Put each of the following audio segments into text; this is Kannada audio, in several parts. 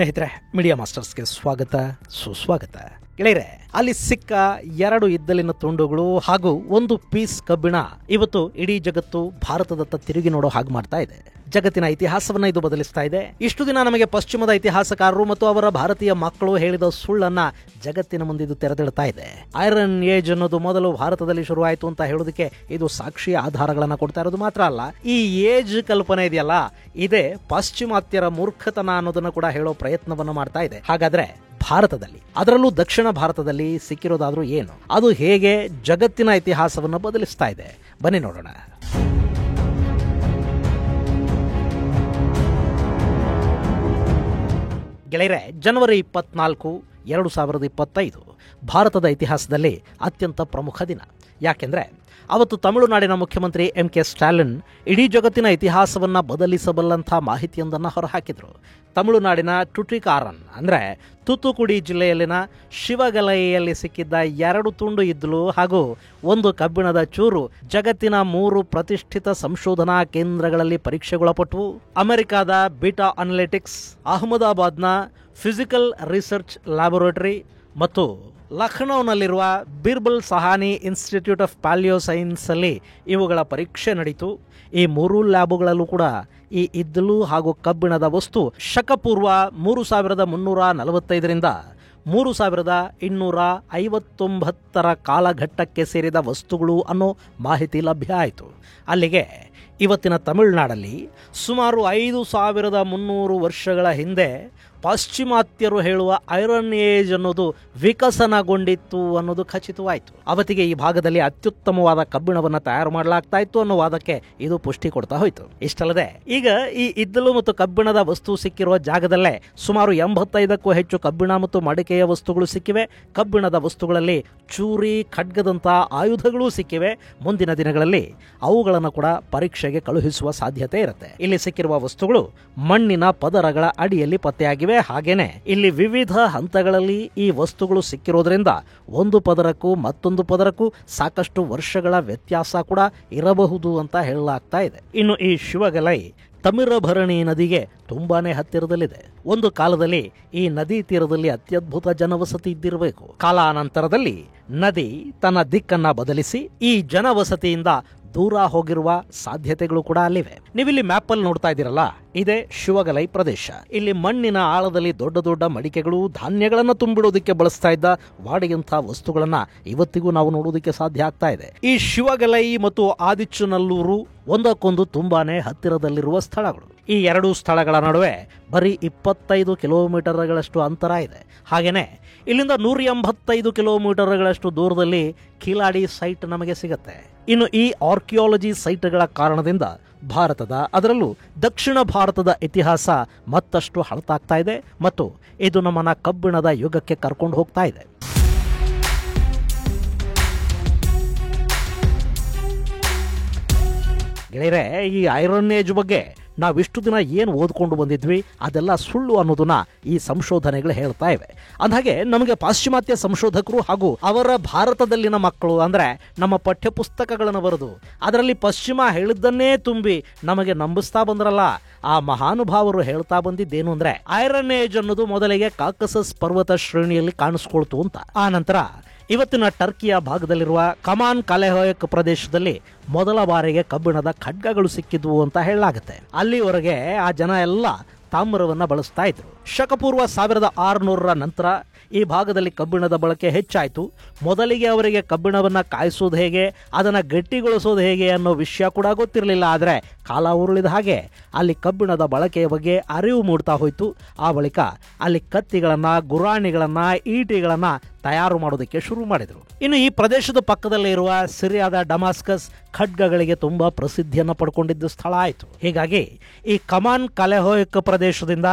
ಸ್ನೇಹಿತರೆ, ಮೀಡಿಯಾ ಮಾಸ್ಟರ್ಸ್ಗೆ ಸ್ವಾಗತ, ಸುಸ್ವಾಗತ. ಗೆಳೆಯರೆ, ಅಲ್ಲಿ ಸಿಕ್ಕ 2 ಇದ್ದಲಿನ ತುಂಡುಗಳು ಹಾಗೂ 1 ಪೀಸ್ ಕಬ್ಬಿಣ ಇವತ್ತು ಇಡೀ ಜಗತ್ತು ಭಾರತದತ್ತ ತಿರುಗಿ ನೋಡೋ ಹಾಗೆ ಮಾಡ್ತಾ ಇದೆ. ಜಗತ್ತಿನ ಇತಿಹಾಸವನ್ನ ಇದು ಬದಲಿಸ್ತಾ ಇದೆ. ಇಷ್ಟು ದಿನ ನಮಗೆ ಪಶ್ಚಿಮದ ಇತಿಹಾಸಕಾರರು ಮತ್ತು ಅವರ ಭಾರತೀಯ ಮಕ್ಕಳು ಹೇಳಿದ ಸುಳ್ಳನ್ನ ಜಗತ್ತಿನ ಮುಂದೆ ಇದು ತೆರೆದಿಡ್ತಾ ಇದೆ. ಐರನ್ ಏಜ್ ಅನ್ನೋದು ಮೊದಲು ಭಾರತದಲ್ಲಿ ಶುರುವಾಯಿತು ಅಂತ ಹೇಳೋದಕ್ಕೆ ಇದು ಸಾಕ್ಷಿ ಆಧಾರಗಳನ್ನ ಕೊಡ್ತಾ ಇರೋದು ಮಾತ್ರ ಅಲ್ಲ, ಈ ಏಜ್ ಕಲ್ಪನೆ ಇದೆಯಲ್ಲ, ಇದೇ ಪಾಶ್ಚಿಮಾತ್ಯರ ಮೂರ್ಖತನ ಅನ್ನೋದನ್ನ ಕೂಡ ಹೇಳೋ ಪ್ರಯತ್ನವನ್ನು ಮಾಡ್ತಾ ಇದೆ. ಹಾಗಾದ್ರೆ ಭಾರತದಲ್ಲಿ, ಅದರಲ್ಲೂ ದಕ್ಷಿಣ ಭಾರತದಲ್ಲಿ ಸಿಕ್ಕಿರೋದಾದ್ರೂ ಏನು? ಅದು ಹೇಗೆ ಜಗತ್ತಿನ ಇತಿಹಾಸವನ್ನು ಬದಲಿಸ್ತಾ ಇದೆ? ಬನ್ನಿ ನೋಡೋಣ. ಗೆಳೆಯರೆ, ಜನವರಿ 24, 2025 ಭಾರತದ ಇತಿಹಾಸದಲ್ಲಿ ಅತ್ಯಂತ ಪ್ರಮುಖ ದಿನ. ಯಾಕೆಂದ್ರೆ ಅವತ್ತು ತಮಿಳುನಾಡಿನ ಮುಖ್ಯಮಂತ್ರಿ MK ಸ್ಟಾಲಿನ್ ಇಡೀ ಜಗತ್ತಿನ ಇತಿಹಾಸವನ್ನ ಬದಲಿಸಬಲ್ಲಂಥ ಮಾಹಿತಿಯೊಂದನ್ನು ಹೊರಹಾಕಿದ್ರು. ತಮಿಳುನಾಡಿನ ಟುಟಿಕಾರನ್ ಅಂದ್ರೆ ತೂತುಕುಡಿ ಜಿಲ್ಲೆಯಲ್ಲಿನ ಶಿವಗಲೈಯಲ್ಲಿ ಸಿಕ್ಕಿದ್ದ 2 ತುಂಡು ಇದ್ದಲು ಹಾಗೂ 1 ಕಬ್ಬಿಣದ ಚೂರು ಜಗತ್ತಿನ 3 ಪ್ರತಿಷ್ಠಿತ ಸಂಶೋಧನಾ ಕೇಂದ್ರಗಳಲ್ಲಿ ಪರೀಕ್ಷೆಗೊಳಪಟ್ಟವು. ಅಮೆರಿಕಾದ ಬೀಟಾ ಅನಲಿಟಿಕ್ಸ್, ಅಹಮದಾಬಾದ್ನ ಫಿಸಿಕಲ್ ರಿಸರ್ಚ್ ಲ್ಯಾಬೊರೇಟರಿ ಮತ್ತು ಲಖನೌನಲ್ಲಿರುವ Birbal Sahni Institute of Palaeoscience ಅಲ್ಲಿ ಇವುಗಳ ಪರೀಕ್ಷೆ ನಡೀತು. ಈ 3 ಲ್ಯಾಬುಗಳಲ್ಲೂ ಕೂಡ ಈ ಇದ್ದಲು ಹಾಗೂ ಕಬ್ಬಿಣದ ವಸ್ತು ಶಕಪೂರ್ವ 3345ರಿಂದ 3259 ಕಾಲಘಟ್ಟಕ್ಕೆ ಸೇರಿದ ವಸ್ತುಗಳು ಅನ್ನೋ ಮಾಹಿತಿ ಲಭ್ಯ ಆಯಿತು. ಅಲ್ಲಿಗೆ ಇವತ್ತಿನ ತಮಿಳುನಾಡಲ್ಲಿ ಸುಮಾರು 5300 ವರ್ಷಗಳ ಹಿಂದೆ ಪಾಶ್ಚಿಮಾತ್ಯರು ಹೇಳುವ ಐರನ್ ಏಜ್ ಅನ್ನೋದು ವಿಕಸನಗೊಂಡಿತ್ತು ಅನ್ನೋದು ಖಚಿತವಾಯಿತು. ಅವತ್ತಿಗೆ ಈ ಭಾಗದಲ್ಲಿ ಅತ್ಯುತ್ತಮವಾದ ಕಬ್ಬಿಣವನ್ನು ತಯಾರು ಮಾಡಲಾಗ್ತಾ ಇತ್ತು ಅನ್ನೋ ವಾದಕ್ಕೆ ಇದು ಪುಷ್ಟಿ ಕೊಡ್ತಾ ಹೋಯಿತು. ಇಷ್ಟಲ್ಲದೆ ಈಗ ಈ ಇದ್ದಲು ಮತ್ತು ಕಬ್ಬಿಣದ ವಸ್ತು ಸಿಕ್ಕಿರುವ ಜಾಗದಲ್ಲೇ ಸುಮಾರು 85ಕ್ಕೂ ಹೆಚ್ಚು ಕಬ್ಬಿಣ ಮತ್ತು ಮಡಿಕೆಯ ವಸ್ತುಗಳು ಸಿಕ್ಕಿವೆ. ಕಬ್ಬಿಣದ ವಸ್ತುಗಳಲ್ಲಿ ಚೂರಿ, ಖಡ್ಗದಂಥ ಆಯುಧಗಳು ಸಿಕ್ಕಿವೆ. ಮುಂದಿನ ದಿನಗಳಲ್ಲಿ ಅವುಗಳನ್ನು ಕೂಡ ಪರೀಕ್ಷೆಗೆ ಕಳುಹಿಸುವ ಸಾಧ್ಯತೆ ಇರುತ್ತೆ. ಇಲ್ಲಿ ಸಿಕ್ಕಿರುವ ವಸ್ತುಗಳು ಮಣ್ಣಿನ ಪದರಗಳ ಅಡಿಯಲ್ಲಿ ಪತ್ತೆಯಾಗಿವೆ. ಹಾಗೇನೆ ಇಲ್ಲಿ ವಿವಿಧ ಹಂತಗಳಲ್ಲಿ ಈ ವಸ್ತುಗಳು ಸಿಕ್ಕಿರೋದ್ರಿಂದ ಒಂದು ಪದರಕ್ಕೂ ಮತ್ತೊಂದು ಪದರಕ್ಕೂ ಸಾಕಷ್ಟು ವರ್ಷಗಳ ವ್ಯತ್ಯಾಸ ಕೂಡ ಇರಬಹುದು ಅಂತ ಹೇಳಲಾಗ್ತಾ ಇದೆ. ಇನ್ನು ಈ ಶಿವಗಲೈ ತಮಿರಭರಣಿ ನದಿಗೆ ತುಂಬಾನೇ ಹತ್ತಿರದಲ್ಲಿದೆ. ಒಂದು ಕಾಲದಲ್ಲಿ ಈ ನದಿ ತೀರದಲ್ಲಿ ಅತ್ಯದ್ಭುತ ಜನವಸತಿ ಇದ್ದಿರಬೇಕು. ಕಾಲಾನಂತರದಲ್ಲಿ ನದಿ ತನ್ನ ದಿಕ್ಕನ್ನ ಬದಲಿಸಿ ಈ ಜನವಸತಿಯಿಂದ ದೂರ ಹೋಗಿರುವ ಸಾಧ್ಯತೆಗಳು ಕೂಡ ಅಲ್ಲಿವೆ. ನೀವಿಲ್ಲಿ ಮ್ಯಾಪ್ ಅಲ್ಲಿ ನೋಡ್ತಾ ಇದ್ದೀರಲ್ಲ, ಇದೇ ಶಿವಗಲೈ ಪ್ರದೇಶ. ಇಲ್ಲಿ ಮಣ್ಣಿನ ಆಳದಲ್ಲಿ ದೊಡ್ಡ ದೊಡ್ಡ ಮಡಿಕೆಗಳು, ಧಾನ್ಯಗಳನ್ನು ತುಂಬಿಡೋದಕ್ಕೆ ಬಳಸ್ತಾ ಇದ್ದ ವಾಡಿಯಂಥ ವಸ್ತುಗಳನ್ನ ಇವತ್ತಿಗೂ ನಾವು ನೋಡೋದಕ್ಕೆ ಸಾಧ್ಯ ಆಗ್ತಾ ಇದೆ. ಈ ಶಿವಗಲೈ ಮತ್ತು ಆದಿಚನಲ್ಲೂರು ಒಂದಕ್ಕೊಂದು ತುಂಬಾನೇ ಹತ್ತಿರದಲ್ಲಿರುವ ಸ್ಥಳಗಳು. ಈ 2 ಸ್ಥಳಗಳ ನಡುವೆ ಬರೀ 25 ಕಿಲೋಮೀಟರ್ಗಳಷ್ಟು ಅಂತರ ಇದೆ. ಹಾಗೇನೆ ಇಲ್ಲಿಂದ 185 ಕಿಲೋಮೀಟರ್ಗಳಷ್ಟು ದೂರದಲ್ಲಿ ಕಿಲಾಡಿ ಸೈಟ್ ನಮಗೆ ಸಿಗತ್ತೆ. ಇನ್ನು ಈ ಆರ್ಕಿಯಾಲಜಿ ಸೈಟ್ಗಳ ಕಾರಣದಿಂದ ಭಾರತದ, ಅದರಲ್ಲೂ ದಕ್ಷಿಣ ಭಾರತದ ಇತಿಹಾಸ ಮತ್ತಷ್ಟು ಹಳತಾಗ್ತಾ ಇದೆ ಮತ್ತು ಇದು ನಮ್ಮನ್ನ ಕಬ್ಬಿಣದ ಯುಗಕ್ಕೆ ಕರ್ಕೊಂಡು ಹೋಗ್ತಾ ಇದೆ. ಗೆಳೆಯರೆ, ಈ ಐರನ್ ಏಜ್ ಬಗ್ಗೆ ನಾವಿಷ್ಟು ದಿನ ಏನು ಓದ್ಕೊಂಡು ಬಂದಿದ್ವಿ ಅದೆಲ್ಲ ಸುಳ್ಳು ಅನ್ನೋದನ್ನ ಈ ಸಂಶೋಧನೆಗಳು ಹೇಳ್ತಾ ಇವೆ. ಅಂದಾಗೆ ನಮಗೆ ಪಾಶ್ಚಿಮಾತ್ಯ ಸಂಶೋಧಕರು ಹಾಗೂ ಅವರ ಭಾರತದಲ್ಲಿನ ಮಕ್ಕಳು ಅಂದ್ರೆ ನಮ್ಮ ಪಠ್ಯಪುಸ್ತಕಗಳನ್ನು ಬರೆದು ಅದರಲ್ಲಿ ಪಶ್ಚಿಮ ಹೇಳಿದ್ದನ್ನೇ ತುಂಬಿ ನಮಗೆ ನಂಬಿಸ್ತಾ ಬಂದ್ರಲ್ಲ, ಆ ಮಹಾನುಭಾವರು ಹೇಳ್ತಾ ಬಂದಿದ್ದೇನು ಅಂದ್ರೆ ಐರನ್ ಏಜ್ ಅನ್ನೋದು ಮೊದಲಿಗೆ ಕಾಕಸಸ್ ಪರ್ವತ ಶ್ರೇಣಿಯಲ್ಲಿ ಕಾಣಿಸ್ಕೊಳ್ತು ಅಂತ. ಆ ನಂತರ ಇವತ್ತಿನ ಟರ್ಕಿಯ ಭಾಗದಲ್ಲಿರುವ ಕಮಾನ್ ಕಲೆಹೋಯಕ್ ಪ್ರದೇಶದಲ್ಲಿ ಮೊದಲ ಬಾರಿಗೆ ಕಬ್ಬಿಣದ ಖಡ್ಗಗಳು ಸಿಕ್ಕಿದ್ವು ಅಂತ ಹೇಳಲಾಗುತ್ತೆ. ಅಲ್ಲಿವರೆಗೆ ಆ ಜನ ಎಲ್ಲ ತಾಮ್ರವನ್ನ ಬಳಸ್ತಾ ಇದ್ರು. ಶಕಪೂರ್ವ 1600ರ ನಂತರ ಈ ಭಾಗದಲ್ಲಿ ಕಬ್ಬಿಣದ ಬಳಕೆ ಹೆಚ್ಚಾಯಿತು. ಮೊದಲಿಗೆ ಅವರಿಗೆ ಕಬ್ಬಿಣವನ್ನ ಕಾಯಿಸೋದು ಹೇಗೆ, ಅದನ್ನ ಗಟ್ಟಿಗೊಳಿಸೋದು ಹೇಗೆ ಅನ್ನೋ ವಿಷಯ ಕೂಡ ಗೊತ್ತಿರಲಿಲ್ಲ. ಆದರೆ ಕಾಲ ಉರುಳಿದ ಹಾಗೆ ಅಲ್ಲಿ ಕಬ್ಬಿಣದ ಬಳಕೆಯ ಬಗ್ಗೆ ಅರಿವು ಮೂಡ್ತಾ ಹೋಯಿತು. ಆ ಬಳಿಕ ಅಲ್ಲಿ ಕತ್ತಿಗಳನ್ನ, ಗುರಾಣಿಗಳನ್ನ, ಈಟಿಗಳನ್ನ ತಯಾರು ಮಾಡೋದಕ್ಕೆ ಶುರು ಮಾಡಿದರು. ಇನ್ನು ಈ ಪ್ರದೇಶದ ಪಕ್ಕದಲ್ಲೇ ಇರುವ ಸಿರಿಯಾದ ಡಮಾಸ್ಕಸ್ ಖಡ್ಗಗಳಿಗೆ ತುಂಬಾ ಪ್ರಸಿದ್ಧಿಯನ್ನು ಪಡ್ಕೊಂಡಿದ್ದ ಸ್ಥಳ ಆಯಿತು. ಹೀಗಾಗಿ ಈ ಕಮಾನ್ ಕಲೆಹೋಯಕ್ ಪ್ರದೇಶದಿಂದ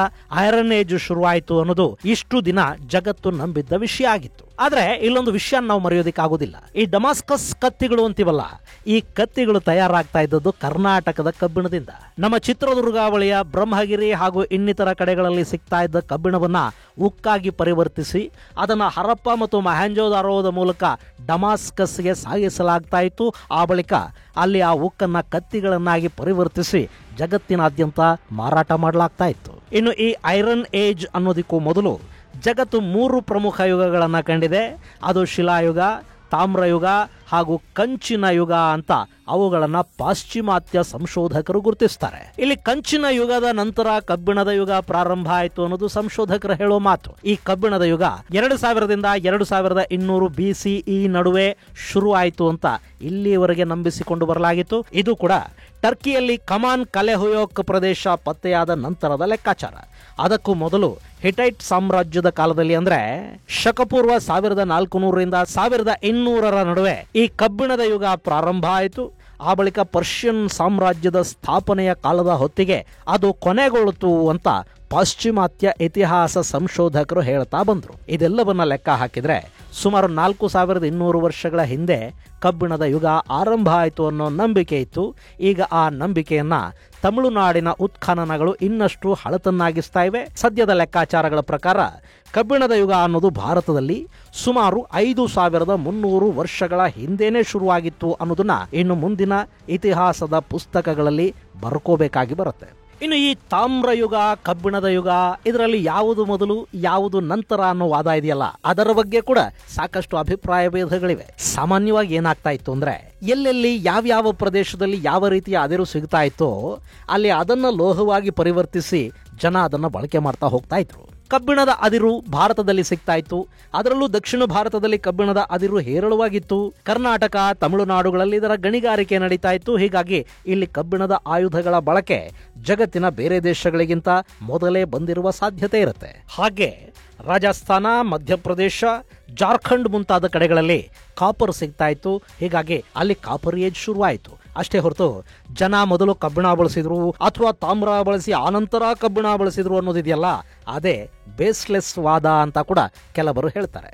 ಐರನ್ ಏಜ್ ಶುರುವಾಯಿತು ಅನ್ನೋದು ಇಷ್ಟು ದಿನ ಜಗತ್ತು ನಂಬಿದ್ದ ವಿಷಯ ಆಗಿತ್ತು. ಆದ್ರೆ ಇಲ್ಲೊಂದು ವಿಷಯ ನಾವು ಮರೆಯೋದಿಕ್ಕಾಗೋದಿಲ್ಲ. ಈ ಡಮಾಸ್ಕಸ್ ಕತ್ತಿಗಳು ಅಂತೀವಲ್ಲ, ಈ ಕತ್ತಿಗಳು ತಯಾರಾಗ್ತಾ ಇದ್ದದ್ದು ಕರ್ನಾಟಕದ ಕಬ್ಬಿಣದಿಂದ. ನಮ್ಮ ಚಿತ್ರದುರ್ಗ ಬಳಿಯ ಬ್ರಹ್ಮಗಿರಿ ಹಾಗೂ ಇನ್ನಿತರ ಕಡೆಗಳಲ್ಲಿ ಸಿಗ್ತಾ ಇದ್ದ ಕಬ್ಬಿಣವನ್ನ ಉಕ್ಕಾಗಿ ಪರಿವರ್ತಿಸಿ ಅದನ್ನ ಹರಪ್ಪ ಮತ್ತು ಮೊಹೆಂಜೋದಾರೋದ ಮೂಲಕ ಡಮಾಸ್ಕಸ್ಗೆ ಸಾಗಿಸಲಾಗ್ತಾ ಇತ್ತು. ಆ ಬಳಿಕ ಅಲ್ಲಿ ಆ ಉಕ್ಕನ್ನ ಕತ್ತಿಗಳನ್ನಾಗಿ ಪರಿವರ್ತಿಸಿ ಜಗತ್ತಿನಾದ್ಯಂತ ಮಾರಾಟ ಮಾಡಲಾಗ್ತಾ ಇತ್ತು. ಇನ್ನು ಈ ಐರನ್ ಏಜ್ ಅನ್ನೋದಕ್ಕೂ ಮೊದಲು ಜಗತ್ತು 3 ಪ್ರಮುಖ ಯುಗಗಳನ್ನು ಕಂಡಿದೆ. ಅದು ಶಿಲಾಯುಗ, ತಾಮ್ರಯುಗ ಹಾಗೂ ಕಂಚಿನ ಯುಗ ಅಂತ ಅವುಗಳನ್ನ ಪಾಶ್ಚಿಮಾತ್ಯ ಸಂಶೋಧಕರು ಗುರುತಿಸ್ತಾರೆ. ಇಲ್ಲಿ ಕಂಚಿನ ಯುಗದ ನಂತರ ಕಬ್ಬಿಣದ ಯುಗ ಪ್ರಾರಂಭ ಆಯಿತು ಅನ್ನೋದು ಸಂಶೋಧಕರು ಹೇಳೋ ಮಾತು. ಈ ಕಬ್ಬಿಣದ ಯುಗ 2000ರಿಂದ 2200 BCE ನಡುವೆ ಶುರು ಆಯಿತು ಅಂತ ಇಲ್ಲಿಯವರೆಗೆ ನಂಬಿಸಿಕೊಂಡು ಬರಲಾಗಿತ್ತು. ಇದು ಕೂಡ ಟರ್ಕಿಯಲ್ಲಿ ಕಮಾನ್ ಕಲೆಹುಯೋಕ್ ಪ್ರದೇಶ ಪತ್ತೆಯಾದ ನಂತರದ ಲೆಕ್ಕಾಚಾರ. ಅದಕ್ಕೂ ಮೊದಲು ಹಿಟೈಟ್ ಸಾಮ್ರಾಜ್ಯದ ಕಾಲದಲ್ಲಿ ಅಂದ್ರೆ ಶಕಪೂರ್ವ 1400ರಿಂದ 1800ರ ನಡುವೆ ಈ ಕಬ್ಬಿಣದ ಯುಗ ಪ್ರಾರಂಭ ಆಯಿತು. ಆ ಬಳಿಕ ಪರ್ಷಿಯನ್ ಸಾಮ್ರಾಜ್ಯದ ಸ್ಥಾಪನೆಯ ಕಾಲದ ಹೊತ್ತಿಗೆ ಅದು ಕೊನೆಗೊಳ್ಳಿತು ಅಂತ ಪಾಶ್ಚಿಮಾತ್ಯ ಇತಿಹಾಸ ಸಂಶೋಧಕರು ಹೇಳ್ತಾ ಬಂದ್ರು. ಇದೆಲ್ಲವನ್ನ ಲೆಕ್ಕ ಹಾಕಿದ್ರೆ ಸುಮಾರು 4200 ವರ್ಷಗಳ ಹಿಂದೆ ಕಬ್ಬಿಣದ ಯುಗ ಆರಂಭ ಆಯಿತು ಅನ್ನೋ ನಂಬಿಕೆ ಇತ್ತು. ಈಗ ಆ ನಂಬಿಕೆಯನ್ನ ತಮಿಳುನಾಡಿನ ಉತ್ಖನನಗಳು ಇನ್ನಷ್ಟು ಹಳತನ್ನಾಗಿಸ್ತಾ ಇವೆ. ಸದ್ಯದ ಲೆಕ್ಕಾಚಾರಗಳ ಪ್ರಕಾರ ಕಬ್ಬಿಣದ ಯುಗ ಅನ್ನೋದು ಭಾರತದಲ್ಲಿ ಸುಮಾರು 5300 ವರ್ಷಗಳ ಹಿಂದೆನೇ ಶುರುವಾಗಿತ್ತು ಅನ್ನೋದನ್ನ ಇನ್ನು ಮುಂದಿನ ಇತಿಹಾಸದ ಪುಸ್ತಕಗಳಲ್ಲಿ ಬರ್ಕೋಬೇಕಾಗಿ ಬರುತ್ತೆ. ಇನ್ನು ಈ ತಾಮ್ರಯುಗ, ಕಬ್ಬಿಣದ ಯುಗ, ಇದರಲ್ಲಿ ಯಾವುದು ಮೊದಲು ಯಾವುದು ನಂತರ ಅನ್ನೋ ವಾದ ಇದೆಯಲ್ಲ, ಅದರ ಬಗ್ಗೆ ಕೂಡ ಸಾಕಷ್ಟು ಅಭಿಪ್ರಾಯ ಭೇದಗಳಿವೆ. ಸಾಮಾನ್ಯವಾಗಿ ಏನಾಗ್ತಾ ಇತ್ತು ಅಂದ್ರೆ, ಎಲ್ಲೆಲ್ಲಿ ಯಾವ್ಯಾವ ಪ್ರದೇಶದಲ್ಲಿ ಯಾವ ರೀತಿಯ ಅದಿರು ಸಿಗ್ತಾ ಇತ್ತೋ ಅಲ್ಲಿ ಅದನ್ನ ಲೋಹವಾಗಿ ಪರಿವರ್ತಿಸಿ ಜನ ಅದನ್ನ ಬಳಕೆ ಮಾಡ್ತಾ ಹೋಗ್ತಾ ಇದ್ರು. ಕಬ್ಬಿಣದ ಅದಿರು ಭಾರತದಲ್ಲಿ ಸಿಗ್ತಾ ಇತ್ತು. ಅದರಲ್ಲೂ ದಕ್ಷಿಣ ಭಾರತದಲ್ಲಿ ಕಬ್ಬಿಣದ ಅದಿರು ಹೇರಳವಾಗಿತ್ತು. ಕರ್ನಾಟಕ, ತಮಿಳುನಾಡುಗಳಲ್ಲಿ ಇದರ ಗಣಿಗಾರಿಕೆ ನಡೀತಾ ಇತ್ತು. ಹೀಗಾಗಿ ಇಲ್ಲಿ ಕಬ್ಬಿಣದ ಆಯುಧಗಳ ಬಳಕೆ ಜಗತ್ತಿನ ಬೇರೆ ದೇಶಗಳಿಗಿಂತ ಮೊದಲೇ ಬಂದಿರುವ ಸಾಧ್ಯತೆ ಇರುತ್ತೆ. ಹಾಗೆ ರಾಜಸ್ಥಾನ, ಮಧ್ಯಪ್ರದೇಶ, ಜಾರ್ಖಂಡ್ ಮುಂತಾದ ಕಡೆಗಳಲ್ಲಿ ಕಾಪರ್ ಸಿಗ್ತಾ ಇತ್ತು. ಹೀಗಾಗಿ ಅಲ್ಲಿ ಕಾಪರ್ ಏಜ್ ಶುರುವಾಯಿತು. ಅಷ್ಟೇ ಹೊರತು ಜನ ಮೊದಲು ಕಬ್ಬಿಣ ಬಳಸಿದ್ರು ಅಥವಾ ತಾಮ್ರ ಬಳಸಿ ಆನಂತರ ಕಬ್ಬಿಣ ಬಳಸಿದ್ರು ಅನ್ನೋದಿದೆಯಲ್ಲ, ಅದೇ ಬೇಸ್ಲೆಸ್ ವಾದ ಅಂತ ಕೂಡ ಕೆಲವರು ಹೇಳ್ತಾರೆ.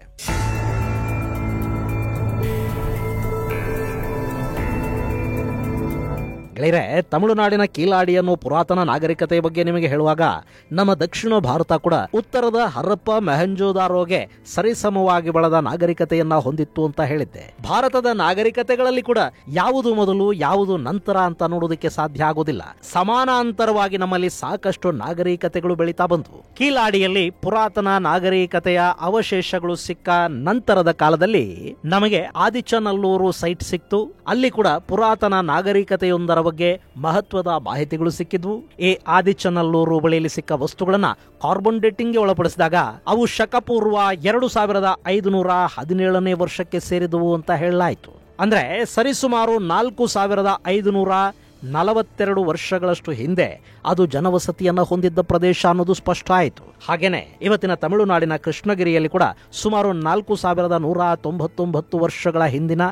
ಗೆಳೆಯರೆ, ತಮಿಳುನಾಡಿನ ಕೀಲಾಡಿ ಅನ್ನೋ ಪುರಾತನ ನಾಗರಿಕತೆಯ ಬಗ್ಗೆ ನಿಮಗೆ ಹೇಳುವಾಗ ನಮ್ಮ ದಕ್ಷಿಣ ಭಾರತ ಕೂಡ ಉತ್ತರದ ಹರಪ್ಪ ಮೊಹೆಂಜೋದಾರೋಗೆ ಸರಿಸಮವಾಗಿ ಬೆಳೆದ ನಾಗರಿಕತೆಯನ್ನ ಹೊಂದಿತ್ತು ಅಂತ ಹೇಳಿದ್ದೆ. ಭಾರತದ ನಾಗರಿಕತೆಗಳಲ್ಲಿ ಕೂಡ ಯಾವುದು ಮೊದಲು ಯಾವುದು ನಂತರ ಅಂತ ನೋಡೋದಕ್ಕೆ ಸಾಧ್ಯ ಆಗೋದಿಲ್ಲ. ಸಮಾನಾಂತರವಾಗಿ ನಮ್ಮಲ್ಲಿ ಸಾಕಷ್ಟು ನಾಗರಿಕತೆಗಳು ಬೆಳೀತಾ ಬಂತು. ಕೀಲಾಡಿಯಲ್ಲಿ ಪುರಾತನ ನಾಗರಿಕತೆಯ ಅವಶೇಷಗಳು ಸಿಕ್ಕ ನಂತರದ ಕಾಲದಲ್ಲಿ ನಮಗೆ ಆದಿಚನಲ್ಲೂರು ಸೈಟ್ ಸಿಕ್ತು. ಅಲ್ಲಿ ಕೂಡ ಪುರಾತನ ನಾಗರಿಕತೆಯೊಂದರ ಬಗ್ಗೆ ಮಹತ್ವದ ಮಾಹಿತಿಗಳು ಸಿಕ್ಕಿದ್ವು. ಈ ಆದಿಚನಲ್ಲೂರು ಬಳಿಯಲ್ಲಿ ಸಿಕ್ಕ ವಸ್ತುಗಳನ್ನ ಕಾರ್ಬನ್ ಡೇಟಿಂಗ್ಗೆ ಒಳಪಡಿಸಿದಾಗ ಅವು ಶಕಪೂರ್ವ 2517ನೇ ವರ್ಷಕ್ಕೆ ಸೇರಿದವು ಅಂತ ಹೇಳಲಾಯಿತು. ಅಂದ್ರೆ ಸರಿಸುಮಾರು 4542 ವರ್ಷಗಳಷ್ಟು ಹಿಂದೆ ಅದು ಜನವಸತಿಯನ್ನ ಹೊಂದಿದ್ದ ಪ್ರದೇಶ ಅನ್ನೋದು ಸ್ಪಷ್ಟ ಆಯಿತು. ಹಾಗೇನೆ ಇವತ್ತಿನ ತಮಿಳುನಾಡಿನ ಕೃಷ್ಣಗಿರಿಯಲ್ಲಿ ಕೂಡ ಸುಮಾರು 4199 ವರ್ಷಗಳ ಹಿಂದಿನ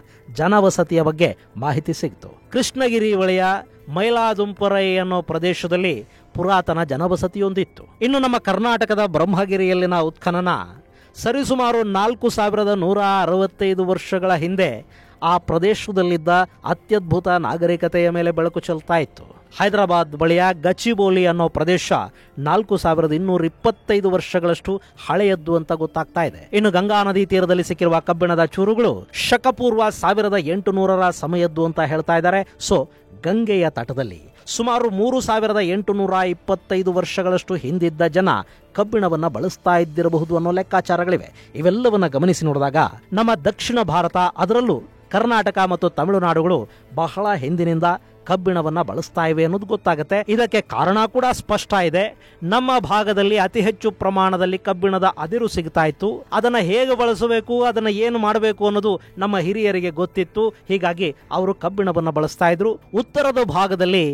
ಜನವಸತಿಯ ಬಗ್ಗೆ ಮಾಹಿತಿ ಸಿಕ್ತು. ಕೃಷ್ಣಗಿರಿ ಬಳಿಯ ಮೈಲಾದುಂಪರೈ ಅನ್ನೋ ಪ್ರದೇಶದಲ್ಲಿ ಪುರಾತನ ಜನವಸತಿಯೊಂದಿತ್ತು. ಇನ್ನು ನಮ್ಮ ಕರ್ನಾಟಕದ ಬ್ರಹ್ಮಗಿರಿಯಲ್ಲಿನ ಉತ್ಖನನ ಸರಿಸುಮಾರು 4165 ವರ್ಷಗಳ ಹಿಂದೆ ಆ ಪ್ರದೇಶದಲ್ಲಿದ್ದ ಅತ್ಯದ್ಭುತ ನಾಗರಿಕತೆಯ ಮೇಲೆ ಬೆಳಕು ಚೆಲ್ತಾ ಇತ್ತು. ಹೈದರಾಬಾದ್ ಬಳಿಯ ಗಚಿಬೋಲಿ ಅನ್ನೋ ಪ್ರದೇಶ 4225 ವರ್ಷಗಳಷ್ಟು ಹಳೆಯದ್ದು ಅಂತ ಗೊತ್ತಾಗ್ತಾ ಇದೆ. ಇನ್ನು ಗಂಗಾ ನದಿ ತೀರದಲ್ಲಿ ಸಿಕ್ಕಿರುವ ಕಬ್ಬಿಣದ ಚೂರುಗಳು ಶಕಪೂರ್ವ 1800ರ ಸಮಯದ್ದು ಅಂತ ಹೇಳ್ತಾ ಇದ್ದಾರೆ. ಸೊ ಗಂಗೆಯ ತಟದಲ್ಲಿ ಸುಮಾರು 3825 ವರ್ಷಗಳಷ್ಟು ಹಿಂದಿದ್ದ ಜನ ಕಬ್ಬಿಣವನ್ನ ಬಳಸ್ತಾ ಇದ್ದಿರಬಹುದು ಅನ್ನೋ ಲೆಕ್ಕಾಚಾರಗಳಿವೆ. ಇವೆಲ್ಲವನ್ನ ಗಮನಿಸಿ ನೋಡಿದಾಗ ನಮ್ಮ ದಕ್ಷಿಣ ಭಾರತ, ಅದರಲ್ಲೂ ಕರ್ನಾಟಕ ಮತ್ತು ತಮಿಳುನಾಡುಗಳು ಬಹಳ ಹಿಂದಿನಿಂದ ಕಬ್ಬಿಣವನ್ನ ಬಳಸ್ತಾ ಇವೆ ಅನ್ನೋದು ಗೊತ್ತಾಗುತ್ತೆ. ಇದಕ್ಕೆ ಕಾರಣ ಕೂಡ ಸ್ಪಷ್ಟ ಇದೆ. ನಮ್ಮ ಭಾಗದಲ್ಲಿ ಅತಿ ಹೆಚ್ಚು ಪ್ರಮಾಣದಲ್ಲಿ ಕಬ್ಬಿಣದ ಅದಿರು ಸಿಗ್ತಾ ಇತ್ತು. ಅದನ್ನ ಹೇಗೆ ಬಳಸಬೇಕು, ಅದನ್ನ ಏನು ಮಾಡಬೇಕು ಅನ್ನೋದು ನಮ್ಮ ಹಿರಿಯರಿಗೆ ಗೊತ್ತಿತ್ತು. ಹೀಗಾಗಿ ಅವರು ಕಬ್ಬಿಣವನ್ನ ಬಳಸ್ತಾ ಇದ್ರು. ಉತ್ತರದ ಭಾಗದಲ್ಲಿ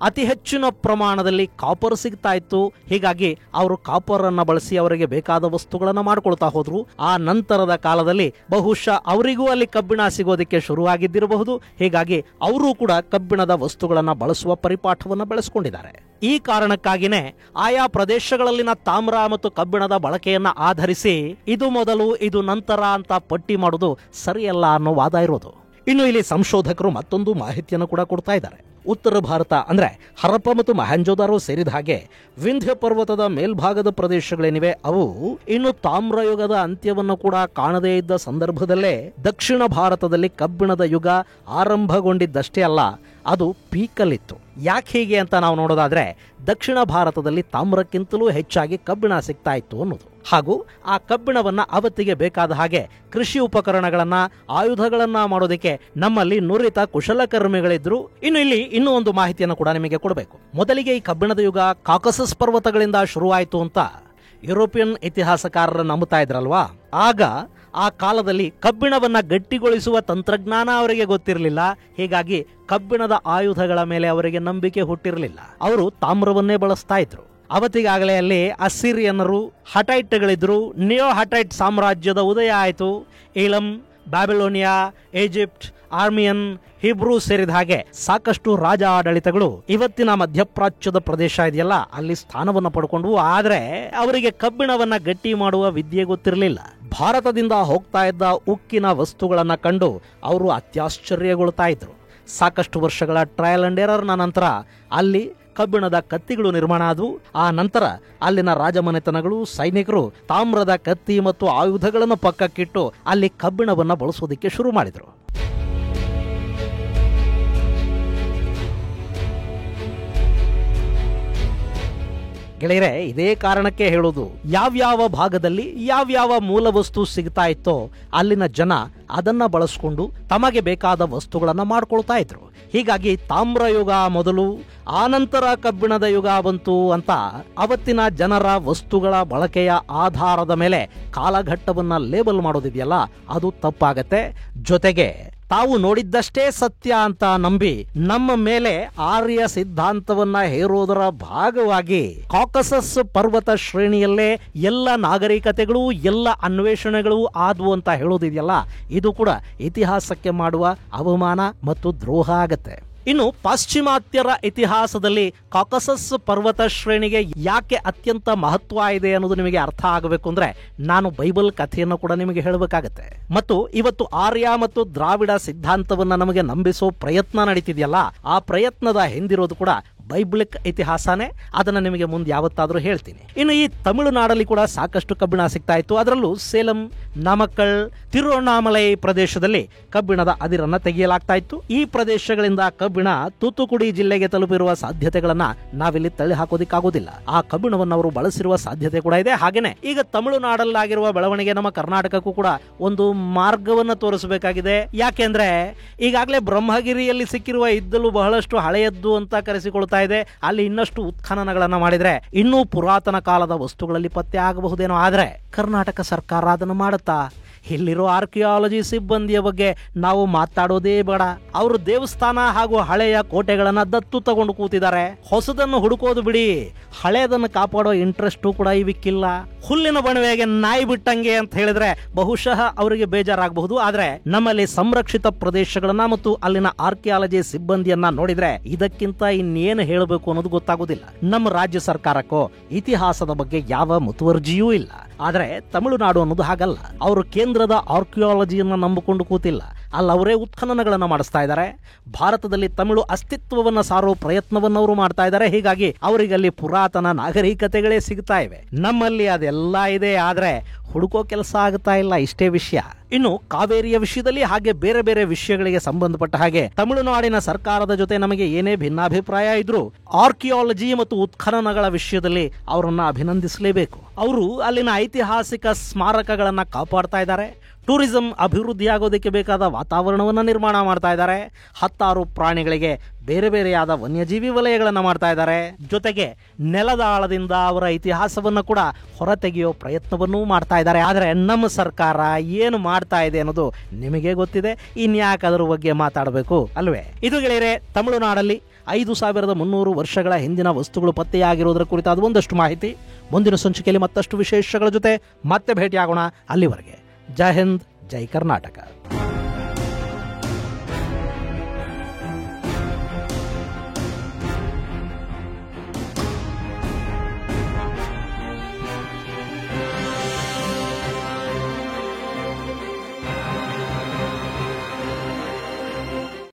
ಅತಿ ಹೆಚ್ಚಿನ ಪ್ರಮಾಣದಲ್ಲಿ ಕಾಪರ್ ಸಿಗ್ತಾ ಇತ್ತು. ಹೀಗಾಗಿ ಅವರು ಕಾಪರ್ ಅನ್ನ ಬಳಸಿ ಅವರಿಗೆ ಬೇಕಾದ ವಸ್ತುಗಳನ್ನ ಮಾಡ್ಕೊಳ್ತಾ ಹೋದ್ರು. ಆ ನಂತರದ ಕಾಲದಲ್ಲಿ ಬಹುಶಃ ಅವರಿಗೂ ಅಲ್ಲಿ ಕಬ್ಬಿಣ ಸಿಗೋದಕ್ಕೆ ಶುರುವಾಗಿದ್ದಿರಬಹುದು. ಹೀಗಾಗಿ ಅವರು ಕೂಡ ಕಬ್ಬಿಣದ ವಸ್ತುಗಳನ್ನ ಬಳಸುವ ಪರಿಪಾಠವನ್ನ ಬೆಳೆಸ್ಕೊಂಡಿದ್ದಾರೆ. ಈ ಕಾರಣಕ್ಕಾಗಿನೇ ಆಯಾ ಪ್ರದೇಶಗಳಲ್ಲಿನ ತಾಮ್ರ ಮತ್ತು ಕಬ್ಬಿಣದ ಬಳಕೆಯನ್ನ ಆಧರಿಸಿ ಇದು ಮೊದಲು ಇದು ನಂತರ ಅಂತ ಪಟ್ಟಿ ಮಾಡೋದು ಸರಿಯಲ್ಲ ಅನ್ನೋ ವಾದ ಇರೋದು. ಇನ್ನು ಇಲ್ಲಿ ಸಂಶೋಧಕರು ಮತ್ತೊಂದು ಮಾಹಿತಿಯನ್ನು ಕೂಡ ಕೊಡ್ತಾ ಇದ್ದಾರೆ. ಉತ್ತರ ಭಾರತ ಅಂದ್ರೆ ಹರಪ್ಪ ಮತ್ತು ಮೊಹೆಂಜೊದಾರೋ ಸೇರಿದ ಹಾಗೆ ವಿಂಧ್ಯ ಪರ್ವತದ ಮೇಲ್ಭಾಗದ ಪ್ರದೇಶಗಳೇನಿವೆ ಅವು ಇನ್ನು ತಾಮ್ರಯುಗದ ಅಂತ್ಯವನ್ನು ಕೂಡ ಕಾಣದೇ ಇದ್ದ ಸಂದರ್ಭದಲ್ಲೇ ದಕ್ಷಿಣ ಭಾರತದಲ್ಲಿ ಕಬ್ಬಿಣದ ಯುಗ ಆರಂಭಗೊಂಡಿದ್ದಷ್ಟೇ ಅಲ್ಲ, ಅದು ಪೀಕಲ್ಲಿತ್ತು. ಯಾಕೆ ಹೀಗೆ ಅಂತ ನಾವು ನೋಡೋದಾದ್ರೆ ದಕ್ಷಿಣ ಭಾರತದಲ್ಲಿ ತಾಮ್ರಕ್ಕಿಂತಲೂ ಹೆಚ್ಚಾಗಿ ಕಬ್ಬಿಣ ಸಿಗ್ತಾ ಇತ್ತು ಅನ್ನೋದು. ಹಾಗೂ ಆ ಕಬ್ಬಿಣವನ್ನ ಅವತ್ತಿಗೆ ಬೇಕಾದ ಹಾಗೆ ಕೃಷಿ ಉಪಕರಣಗಳನ್ನ ಆಯುಧಗಳನ್ನ ಮಾಡೋದಕ್ಕೆ ನಮ್ಮಲ್ಲಿ ನುರಿತ ಕುಶಲಕರ್ಮಿಗಳಿದ್ರು. ಇನ್ನು ಇಲ್ಲಿ ಇನ್ನೂ ಒಂದು ಮಾಹಿತಿಯನ್ನು ಕೂಡ ನಿಮಗೆ ಕೊಡಬೇಕು. ಮೊದಲಿಗೆ ಈ ಕಬ್ಬಿಣದ ಯುಗ ಕಾಕಸಸ್ ಪರ್ವತಗಳಿಂದ ಶುರುವಾಯಿತು ಅಂತ ಯುರೋಪಿಯನ್ ಇತಿಹಾಸಕಾರರು ನಂಬುತ್ತಾ ಇದ್ರಲ್ವಾ. ಆಗ ಆ ಕಾಲದಲ್ಲಿ ಕಬ್ಬಿಣವನ್ನ ಗಟ್ಟಿಗೊಳಿಸುವ ತಂತ್ರಜ್ಞಾನ ಅವರಿಗೆ ಗೊತ್ತಿರಲಿಲ್ಲ. ಹೀಗಾಗಿ ಕಬ್ಬಿಣದ ಆಯುಧಗಳ ಮೇಲೆ ಅವರಿಗೆ ನಂಬಿಕೆ ಹುಟ್ಟಿರಲಿಲ್ಲ. ಅವರು ತಾಮ್ರವನ್ನೇ ಬಳಸ್ತಾ ಇದ್ರು. ಅವತ್ತಿಗಾಗಲೇ ಅಲ್ಲಿ ಅಸ್ಸಿರಿಯನ್ನರು, ಹಟೈಟ್ಗಳಿದ್ರು. ನಿಯೋ ಹಟೈಟ್ ಸಾಮ್ರಾಜ್ಯದ ಉದಯ ಆಯಿತು. ಈಲಂ, ಬ್ಯಾಬಿಲೋನಿಯಾ, ಈಜಿಪ್ಟ್, ಆರ್ಮಿಯನ್, ಹಿಬ್ರೂ ಸೇರಿದ ಹಾಗೆ ಸಾಕಷ್ಟು ರಾಜ ಆಡಳಿತಗಳು ಇವತ್ತಿನ ಮಧ್ಯಪ್ರಾಚ್ಯದ ಪ್ರದೇಶ ಇದೆಯಲ್ಲ ಅಲ್ಲಿ ಸ್ಥಾನವನ್ನು ಪಡ್ಕೊಂಡ್ವು. ಆದ್ರೆ ಅವರಿಗೆ ಕಬ್ಬಿಣವನ್ನ ಗಟ್ಟಿ ಮಾಡುವ ವಿದ್ಯೆ ಗೊತ್ತಿರಲಿಲ್ಲ. ಭಾರತದಿಂದ ಹೋಗ್ತಾ ಇದ್ದ ಉಕ್ಕಿನ ವಸ್ತುಗಳನ್ನ ಕಂಡು ಅವರು ಅತ್ಯಾಶ್ಚರ್ಯಗೊಳ್ತಾ ಇದ್ರು. ಸಾಕಷ್ಟು ವರ್ಷಗಳ ಟ್ರಯಲ್ ಅಂಡ್ ಎರರ್ನ ನಂತರ ಅಲ್ಲಿ ಕಬ್ಬಿಣದ ಕತ್ತಿಗಳು ನಿರ್ಮಾಣ ಆದವು. ಆ ನಂತರ ಅಲ್ಲಿನ ರಾಜಮನೆತನಗಳು, ಸೈನಿಕರು ತಾಮ್ರದ ಕತ್ತಿ ಮತ್ತು ಆಯುಧಗಳನ್ನು ಪಕ್ಕಕ್ಕಿಟ್ಟು ಅಲ್ಲಿ ಕಬ್ಬಿಣವನ್ನ ಬಳಸೋದಕ್ಕೆ ಶುರು ಮಾಡಿದ್ರು. ಗೆಳೆಯರೆ, ಇದೇ ಕಾರಣಕ್ಕೆ ಹೇಳೋದು, ಯಾವ್ಯಾವ ಭಾಗದಲ್ಲಿ ಯಾವ್ಯಾವ ಮೂಲ ವಸ್ತು ಸಿಗ್ತಾ ಇತ್ತೋ ಅಲ್ಲಿನ ಜನ ಅದನ್ನ ಬಳಸ್ಕೊಂಡು ತಮಗೆ ಬೇಕಾದ ವಸ್ತುಗಳನ್ನ ಮಾಡ್ಕೊಳ್ತಾ ಇದ್ರು. ಹೀಗಾಗಿ ತಾಮ್ರಯುಗ ಮೊದಲು, ಆನಂತರ ಕಬ್ಬಿಣದ ಯುಗ ಬಂತು ಅಂತ ಅವತ್ತಿನ ಜನರ ವಸ್ತುಗಳ ಬಳಕೆಯ ಆಧಾರದ ಮೇಲೆ ಕಾಲಘಟ್ಟವನ್ನ ಲೇಬಲ್ ಮಾಡೋದಿದೆಯಲ್ಲ ಅದು ತಪ್ಪಾಗತ್ತೆ. ಜೊತೆಗೆ ತಾವು ನೋಡಿದ್ದಷ್ಟೇ ಸತ್ಯ ಅಂತ ನಂಬಿ ನಮ್ಮ ಮೇಲೆ ಆರ್ಯ ಸಿದ್ಧಾಂತವನ್ನ ಹೇರೋದರ ಭಾಗವಾಗಿ ಕಾಕಸಸ್ ಪರ್ವತ ಶ್ರೇಣಿಯಲ್ಲೇ ಎಲ್ಲ ನಾಗರಿಕತೆಗಳು, ಎಲ್ಲ ಅನ್ವೇಷಣೆಗಳು ಆದ್ವು ಅಂತ ಹೇಳೋದಿದೆಯಲ್ಲ ಇದು ಕೂಡ ಇತಿಹಾಸಕ್ಕೆ ಮಾಡುವ ಅವಮಾನ ಮತ್ತು ದ್ರೋಹ ಆಗತ್ತೆ. ಇನ್ನು ಪಾಶ್ಚಿಮಾತ್ಯರ ಇತಿಹಾಸದಲ್ಲಿ ಕಾಕಸಸ್ ಪರ್ವತ ಶ್ರೇಣಿಗೆ ಯಾಕೆ ಅತ್ಯಂತ ಮಹತ್ವ ಇದೆ ಅನ್ನೋದು ನಿಮಗೆ ಅರ್ಥ ಆಗಬೇಕು ಅಂದ್ರೆ ನಾನು ಬೈಬಲ್ ಕಥೆಯನ್ನು ಕೂಡ ನಿಮಗೆ ಹೇಳಬೇಕಾಗತ್ತೆ. ಮತ್ತು ಇವತ್ತು ಆರ್ಯ ಮತ್ತು ದ್ರಾವಿಡ ಸಿದ್ಧಾಂತವನ್ನ ನಮಗೆ ನಂಬಿಸೋ ಪ್ರಯತ್ನ ನಡೀತಿದೆಯಲ್ಲ ಆ ಪ್ರಯತ್ನದ ಹಿಂದಿರೋದು ಕೂಡ ಬೈಬಲಿಕ್ ಇತಿಹಾಸನೇ. ಅದನ್ನ ನಿಮಗೆ ಮುಂದೆ ಯಾವತ್ತಾದ್ರೂ ಹೇಳ್ತೀನಿ. ಇನ್ನು ಈ ತಮಿಳುನಾಡಲ್ಲಿ ಕೂಡ ಸಾಕಷ್ಟು ಕಬ್ಬಿಣ ಸಿಗ್ತಾ ಇತ್ತು. ಅದರಲ್ಲೂ ಸೇಲಂ, ನಾಮಕ್ಕಲ್, ತಿರುವಣ್ಣಾಮಲೈ ಪ್ರದೇಶದಲ್ಲಿ ಕಬ್ಬಿಣದ ಅದಿರನ್ನ ತೆಗೆಯಲಾಗ್ತಾ ಇತ್ತು. ಈ ಪ್ರದೇಶಗಳಿಂದ ಕಬ್ಬಿಣ ತೂತುಕುಡಿ ಜಿಲ್ಲೆಗೆ ತಲುಪಿರುವ ಸಾಧ್ಯತೆಗಳನ್ನ ನಾವಿಲ್ಲಿ ತಳ್ಳಿ ಹಾಕೋದಿಕ್ಕಾಗೋದಿಲ್ಲ. ಆ ಕಬ್ಬಿಣವನ್ನು ಅವರು ಬಳಸಿರುವ ಸಾಧ್ಯತೆ ಕೂಡ ಇದೆ. ಹಾಗೇನೆ ಈಗ ತಮಿಳುನಾಡಲ್ಲಾಗಿರುವ ಬೆಳವಣಿಗೆ ನಮ್ಮ ಕರ್ನಾಟಕಕ್ಕೂ ಕೂಡ ಒಂದು ಮಾರ್ಗವನ್ನ ತೋರಿಸಬೇಕಾಗಿದೆ. ಯಾಕೆಂದ್ರೆ ಈಗಾಗಲೇ ಬ್ರಹ್ಮಗಿರಿಯಲ್ಲಿ ಸಿಕ್ಕಿರುವ ಇದ್ದಲು ಬಹಳಷ್ಟು ಹಳೆಯದ್ದು ಅಂತ ಕರೆಸಿಕೊಳ್ತಾ ಇದೆ. ಅಲ್ಲಿ ಇನ್ನಷ್ಟು ಉತ್ಖನನಗಳನ್ನ ಮಾಡಿದ್ರೆ ಇನ್ನೂ ಪುರಾತನ ಕಾಲದ ವಸ್ತುಗಳಲ್ಲಿ ಪತ್ತೆ ಆಗಬಹುದೇನೋ. ಆದ್ರೆ ಕರ್ನಾಟಕ ಸರ್ಕಾರ ಅದನ್ನು ಮಾಡುತ್ತಾ? ಇಲ್ಲಿರೋ ಆರ್ಕಿಯಾಲಜಿ ಸಿಬ್ಬಂದಿಯ ಬಗ್ಗೆ ನಾವು ಮಾತಾಡೋದೇ ಬೇಡ. ಅವರು ದೇವಸ್ಥಾನ ಹಾಗೂ ಹಳೆಯ ಕೋಟೆಗಳನ್ನ ದತ್ತು ತಗೊಂಡು ಕೂತಿದ್ದಾರೆ. ಹೊಸದನ್ನು ಹುಡುಕೋದು ಬಿಡಿ, ಹಳೆಯದನ್ನು ಕಾಪಾಡೋ ಇಂಟ್ರೆಸ್ಟು ಕೂಡ ಇವಕ್ಕಿಲ್ಲ. ಹುಲ್ಲಿನ ಬಣವೆಗೆ ನಾಯಿ ಬಿಟ್ಟಂಗೆ ಅಂತ ಹೇಳಿದ್ರೆ ಬಹುಶಃ ಅವರಿಗೆ ಬೇಜಾರಾಗಬಹುದು. ಆದ್ರೆ ನಮ್ಮಲ್ಲಿ ಸಂರಕ್ಷಿತ ಪ್ರದೇಶಗಳನ್ನ ಮತ್ತು ಅಲ್ಲಿನ ಆರ್ಕಿಯಾಲಜಿ ಸಿಬ್ಬಂದಿಯನ್ನ ನೋಡಿದ್ರೆ ಇದಕ್ಕಿಂತ ಇನ್ನೇನು ಹೇಳಬೇಕು ಅನ್ನೋದು ಗೊತ್ತಾಗೋದಿಲ್ಲ. ನಮ್ಮ ರಾಜ್ಯ ಸರ್ಕಾರಕ್ಕೋ ಇತಿಹಾಸದ ಬಗ್ಗೆ ಯಾವ ಮುತುವರ್ಜಿಯೂ ಇಲ್ಲ. ಆದ್ರೆ ತಮಿಳುನಾಡು ಅನ್ನೋದು ಹಾಗಲ್ಲ. ಅವರು ಕೇಂದ್ರದ ಆರ್ಕಿಯಾಲಜಿಯನ್ನ ನಂಬಿಕೊಂಡು ಕೂತಿಲ್ಲ. ಅಲ್ಲಿ ಅವರೇ ಉತ್ಖನನಗಳನ್ನ ಮಾಡಿಸ್ತಾ ಇದ್ದಾರೆ. ಭಾರತದಲ್ಲಿ ತಮಿಳು ಅಸ್ತಿತ್ವವನ್ನ ಸಾರೋ ಪ್ರಯತ್ನವನ್ನು ಅವರು ಮಾಡ್ತಾ ಇದ್ದಾರೆ. ಹೀಗಾಗಿ ಅವರಿಗೆ ಅಲ್ಲಿ ಪುರಾತನ ನಾಗರಿಕತೆಗಳೇ ಸಿಗ್ತಾ ಇವೆ. ನಮ್ಮಲ್ಲಿ ಅದೆಲ್ಲ ಇದೆ, ಆದ್ರೆ ಹುಡುಕೋ ಕೆಲಸ ಆಗ್ತಾ ಇಲ್ಲ. ಇಷ್ಟೇ ವಿಷಯ. ಇನ್ನು ಕಾವೇರಿಯ ವಿಷಯದಲ್ಲಿ ಹಾಗೆ ಬೇರೆ ಬೇರೆ ವಿಷಯಗಳಿಗೆ ಸಂಬಂಧಪಟ್ಟ ಹಾಗೆ ತಮಿಳುನಾಡಿನ ಸರ್ಕಾರದ ಜೊತೆ ನಮಗೆ ಏನೇ ಭಿನ್ನಾಭಿಪ್ರಾಯ ಇದ್ರೂ ಆರ್ಕಿಯಾಲಜಿ ಮತ್ತು ಉತ್ಖನನಗಳ ವಿಷಯದಲ್ಲಿ ಅವರನ್ನ ಅಭಿನಂದಿಸಲೇಬೇಕು. ಅವರು ಅಲ್ಲಿನ ಐತಿಹಾಸಿಕ ಸ್ಮಾರಕಗಳನ್ನ ಕಾಪಾಡ್ತಾ ಇದ್ದಾರೆ. ಟೂರಿಸಂ ಅಭಿವೃದ್ಧಿ ಆಗೋದಕ್ಕೆ ಬೇಕಾದ ವಾತಾವರಣವನ್ನು ನಿರ್ಮಾಣ ಮಾಡ್ತಾ ಇದ್ದಾರೆ. ಹತ್ತಾರು ಪ್ರಾಣಿಗಳಿಗೆ ಬೇರೆ ಬೇರೆಯಾದ ವನ್ಯಜೀವಿ ವಲಯಗಳನ್ನು ಮಾಡ್ತಾ ಇದ್ದಾರೆ. ಜೊತೆಗೆ ನೆಲದ ಆಳದಿಂದ ಅವರ ಇತಿಹಾಸವನ್ನು ಕೂಡ ಹೊರತೆಗೆಯೋ ಪ್ರಯತ್ನವನ್ನೂ ಮಾಡ್ತಾ ಇದ್ದಾರೆ. ಆದರೆ ನಮ್ಮ ಸರ್ಕಾರ ಏನು ಮಾಡ್ತಾ ಇದೆ ಅನ್ನೋದು ನಿಮಗೆ ಗೊತ್ತಿದೆ. ಇನ್ಯಾಕೆ ಅದರ ಬಗ್ಗೆ ಮಾತಾಡಬೇಕು ಅಲ್ವೇ? ಇದು ಗೆಳೆಯರೆ, ತಮಿಳುನಾಡಲ್ಲಿ 5300 ವರ್ಷಗಳ ಹಿಂದಿನ ವಸ್ತುಗಳು ಪತ್ತೆಯಾಗಿರುವುದರ ಕುರಿತಾದ ಒಂದಷ್ಟು ಮಾಹಿತಿ. ಮುಂದಿನ ಸಂಚಿಕೆಯಲ್ಲಿ ಮತ್ತಷ್ಟು ವಿಶೇಷಗಳ ಜೊತೆ ಮತ್ತೆ ಭೇಟಿಯಾಗೋಣ. ಅಲ್ಲಿವರೆಗೆ ಜೈ ಹಿಂದ್, ಜೈ ಕರ್ನಾಟಕ.